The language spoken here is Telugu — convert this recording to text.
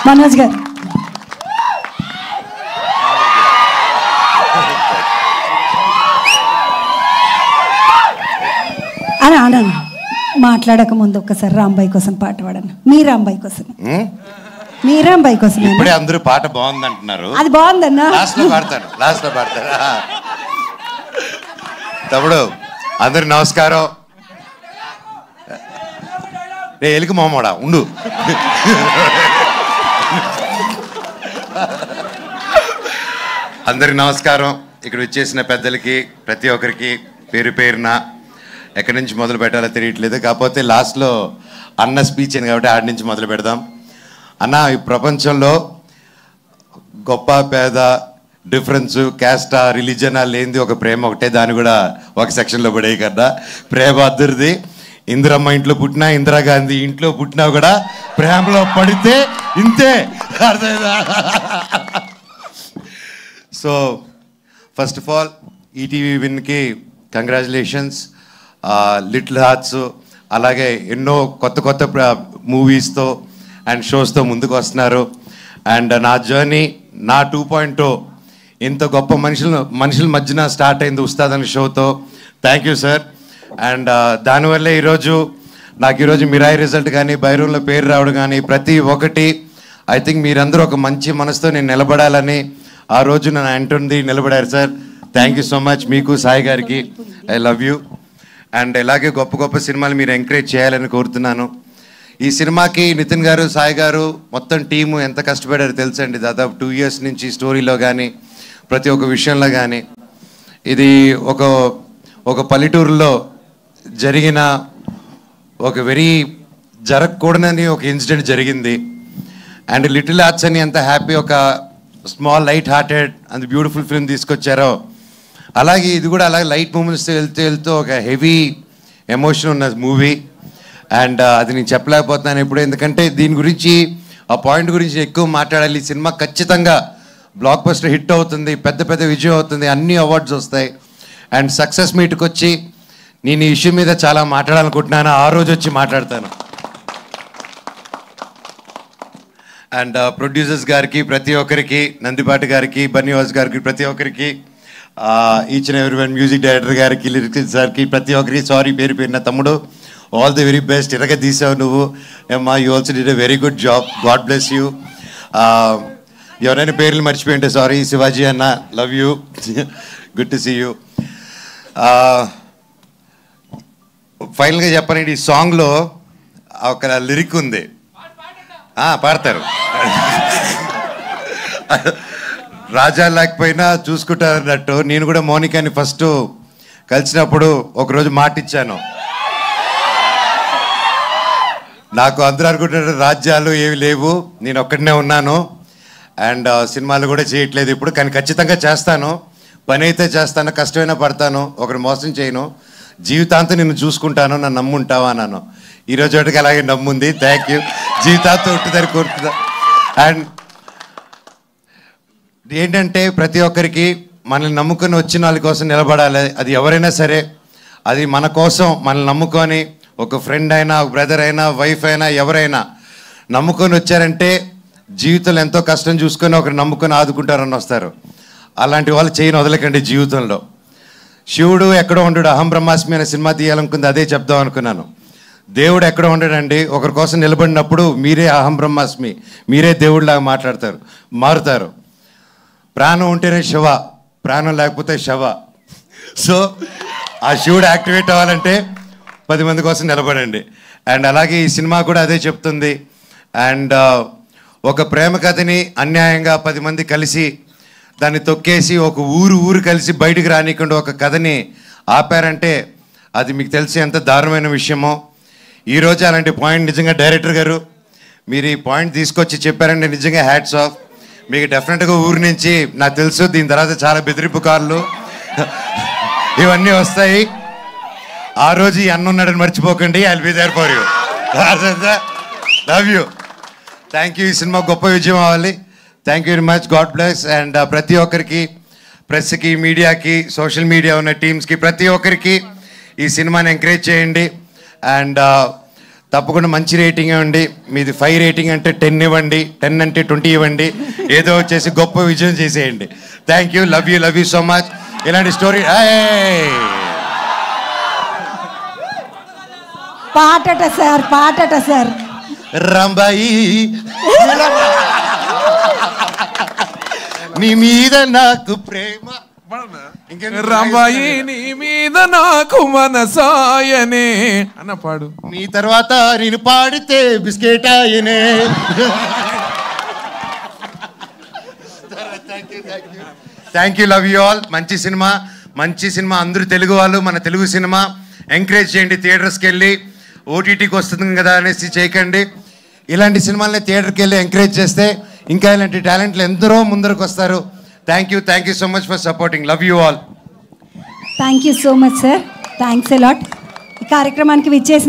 మనోజ్ గారు. అని అన్నాను మాట్లాడక ముందు ఒక్కసారి రాంబాయి కోసం పాట పాడను. మీ రాంబాయి కోసం, మీ రాంబాయి కోసం. ఇప్పుడే అందరూ పాట బాగుంది అంటున్నారు. అది బాగుందన్నా. లాస్ట్ లో పాడతారు. తమ్ముడు అందరికి నమస్కారం. రే ఎలికి మామూడా ఉండు. అందరికి నమస్కారం. ఇక్కడ వచ్చేసిన పెద్దలకి ప్రతి ఒక్కరికి పేరు పేరున ఎక్కడి నుంచి మొదలు పెట్టాలో తెలియట్లేదు. కాకపోతే లాస్ట్లో అన్న స్పీచ్ అని కాబట్టి ఆడి నుంచి మొదలు పెడదాం. అన్న, ఈ ప్రపంచంలో గొప్ప పేద డిఫరెన్స్ క్యాస్టా రిలీజనా లేనిది ఒక ప్రేమ ఒకటే. దాన్ని కూడా ఒక సెక్షన్లో పడేయి కదా. ప్రేమ అద్దరిది. ఇందిరమ్మ ఇంట్లో పుట్టినా, ఇందిరాగాంధీ ఇంట్లో పుట్టినా కూడా ప్రేమలో పడితే ఇంతే. అర్థమైందా? So first of all ETV విన్కి కంగ్రాచులేషన్స్. లిటిల్ హార్ట్స్ అలాగే ఎన్నో కొత్త కొత్త మూవీస్తో అండ్ షోస్తో ముందుకు వస్తున్నారు. అండ్ నా జర్నీ, నా 2.0 ఇంత గొప్ప మనుషుల మధ్యన స్టార్ట్ అయింది ఉస్తాద్ అనే షోతో. Thank you sir. అండ్ దానివల్లే ఈరోజు మిరాయి రిజల్ట్ కానీ, బైరూన్లో పేరు రావడం కానీ ప్రతి ఒక్కటి ఐ థింక్ మీరందరూ ఒక మంచి మనసుతో నేను నిలబడాలని ఆ రోజు నన్ను అంటుంది నిలబడారు sir. Thank you so much. మీకు సాయి గారికి ఐ లవ్ యూ. అండ్ ఇలాగే గొప్ప గొప్ప సినిమాలు మీరు ఎంకరేజ్ చేయాలని కోరుతున్నాను. ఈ సినిమాకి నితిన్ గారు, సాయి గారు, మొత్తం టీము ఎంత కష్టపడారో తెలుసండి. దాదాపు 2 years నుంచి స్టోరీలో కానీ ప్రతి ఒక్క విషయంలో కానీ. ఇది ఒక పల్లెటూరులో జరిగిన ఒక జరగకూడదని ఒక ఇన్సిడెంట్ జరిగింది. అండ్ లిటిల్ హార్ట్స్ అని ఎంత హ్యాపీ, ఒక స్మాల్ లైట్ హార్టెడ్ అంత బ్యూటిఫుల్ ఫిల్మ్ తీసుకొచ్చారో, అలాగే ఇది కూడా అలాగే లైట్ మూమెంట్స్తో వెళ్తూ ఒక హెవీ ఎమోషన్ ఉన్న మూవీ. అండ్ అది నేను చెప్పలేకపోతున్నాను ఇప్పుడు, ఎందుకంటే దీని గురించి ఆ పాయింట్ గురించి ఎక్కువ మాట్లాడాలి. ఈ సినిమా ఖచ్చితంగా బ్లాక్ బస్టర్ హిట్ అవుతుంది, పెద్ద విజయం అవుతుంది, అన్ని అవార్డ్స్ వస్తాయి. అండ్ సక్సెస్ మీట్కి వచ్చి నేను ఈ ఇష్యూ మీద చాలా మాట్లాడాలనుకుంటున్నాను. ఆ రోజు వచ్చి మాట్లాడతాను. అండ్ ప్రొడ్యూసర్స్ గారికి ప్రతి ఒక్కరికి, నందిపాటి గారికి, బన్నీవాస్ గారికి, ప్రతి ఒక్కరికి, each and every one, music director గారికి, లిరిక్స్ సార్కి, ప్రతి ఒక్కరికి సారీ పేరు పేరున. తమ్ముడు ఆల్ ది వెరీ బెస్ట్. ఇరగ తీసావు నువ్వు. అమ్మా, you also did a very good job. God bless you. ఎవరైనా పేర్లు మర్చిపోయింటే సారీ. శివాజీ అన్న, love you, good to see you. ఫైనల్గా చెప్పాలంటే ఈ సాంగ్లో ఒక లిరిక్ ఉంది. పాడతారు. రాజా లేకపోయినా చూసుకుంటారు అన్నట్టు. నేను కూడా మౌనికాని ఫస్ట్ కలిసినప్పుడు ఒకరోజు మాట ఇచ్చాను. నాకు అందరూ అనుకుంటున్నారు రాజ్యాలు ఏవి లేవు, నేను ఒక్కడనే ఉన్నాను. అండ్ సినిమాలు కూడా చేయట్లేదు ఇప్పుడు, కానీ ఖచ్చితంగా చేస్తాను. పని అయితే చేస్తాను, కష్టమైనా పడతాను, ఒకరు మోసం చేయను, జీవితాంతం నిన్ను చూసుకుంటాను, నన్ను నమ్ముంటావా అన్నాను. ఈరోజు ఒకటికి అలాగే నమ్ముంది. Thank you. జీవితాంతం ఉంటుందని కోరుతున్నా. అండ్ ఏంటంటే ప్రతి ఒక్కరికి మనల్ని నమ్ముకొని వచ్చిన వాళ్ళ కోసం నిలబడాలి. అది ఎవరైనా సరే, అది మన కోసం మనల్ని నమ్ముకొని, ఒక ఫ్రెండ్ అయినా, ఒక బ్రదర్ అయినా, వైఫ్ అయినా, ఎవరైనా నమ్ముకొని వచ్చారంటే జీవితంలో ఎంతో కష్టం చూసుకొని ఒకరు నమ్ముకొని ఆదుకుంటారని వస్తారు. అలాంటి వాళ్ళు చేయని వదలకండి జీవితంలో. శివుడు ఎక్కడో ఉండడు. అహం బ్రహ్మాస్మి అనే సినిమా తీయాలనుకుంది, అదే చెప్దాం అనుకున్నాను. దేవుడు ఎక్కడో ఉండడండి. ఒకరి కోసం నిలబడినప్పుడు మీరే అహం బ్రహ్మాస్మి, మీరే దేవుడిలాగా మారుతారు. ప్రాణం ఉంటేనే శివ, ప్రాణం లేకపోతే శవ. సో ఆ శివుడు యాక్టివేట్ అవ్వాలంటే 10 మంది కోసం నిలబడండి. అండ్ అలాగే ఈ సినిమా కూడా అదే చెప్తుంది. అండ్ ఒక ప్రేమ కథని అన్యాయంగా 10 మంది కలిసి దాన్ని తొక్కేసి ఒక ఊరు కలిసి బయటికి రానికుండా ఒక కథని ఆపారంటే అది మీకు తెలిసి ఎంత దారుణమైన విషయమో. ఈరోజు అలాంటి పాయింట్ నిజంగా డైరెక్టర్ గారు మీరు ఈ పాయింట్ తీసుకొచ్చి చెప్పారంటే నిజంగా హ్యాట్స్ ఆఫ్. మీకు డెఫినెట్గా ఊరి నుంచి నాకు తెలుసు దీని తర్వాత చాలా బెదిరింపు కార్లు ఇవన్నీ వస్తాయి. ఆ రోజు ఈ అన్న ఉన్నాడని మర్చిపోకండి. I will be there for you. Love you. Thank you. ఈ సినిమా గొప్ప విజయం అవ్వాలి. Thank you very much. God bless. And ప్రతి ఒక్కరికి, ప్రెస్కి, మీడియాకి, సోషల్ మీడియా ఉన్న టీమ్స్కి, ప్రతి ఒక్కరికి ఈ సినిమాని ఎంకరేజ్ చేయండి. అండ్ తప్పకుండా మంచి రేటింగ్ ఇవ్వండి. మీది 5 రేటింగ్ అంటే 10 ఇవ్వండి, 10 అంటే 20 ఇవ్వండి. ఏదో వచ్చేసి గొప్ప విజయం చేసేయండి. Thank you, love you so much. ఇలాంటి స్టోరీ పాటట సార్ రాంబాయి నీ మీద నాకు ప్రేమ, రాంబాయి నీ మీద నాకు మనసాయనే అన్న పాడు. నీ తర్వాత నేను పాడితే బిస్కెట్ ఆయనే. Thank you, love you all. మంచి సినిమా అందరూ తెలుగు వాళ్ళు, మన తెలుగు సినిమా ఎంకరేజ్ చేయండి. థియేటర్స్కి వెళ్ళి ఓటీటీకి వస్తుంది కదా అనేసి చేయకండి. ఇలాంటి సినిమాలని థియేటర్కి వెళ్ళి ఎంకరేజ్ చేస్తే ఇంకా ఇలాంటి టాలెంట్లు ఎందరో ముందరకు వస్తారు. Thank you so much for supporting. Love you all. Thank you so much sir. Thanks a lot. ఈ కార్యక్రమానికి విచ్చేసి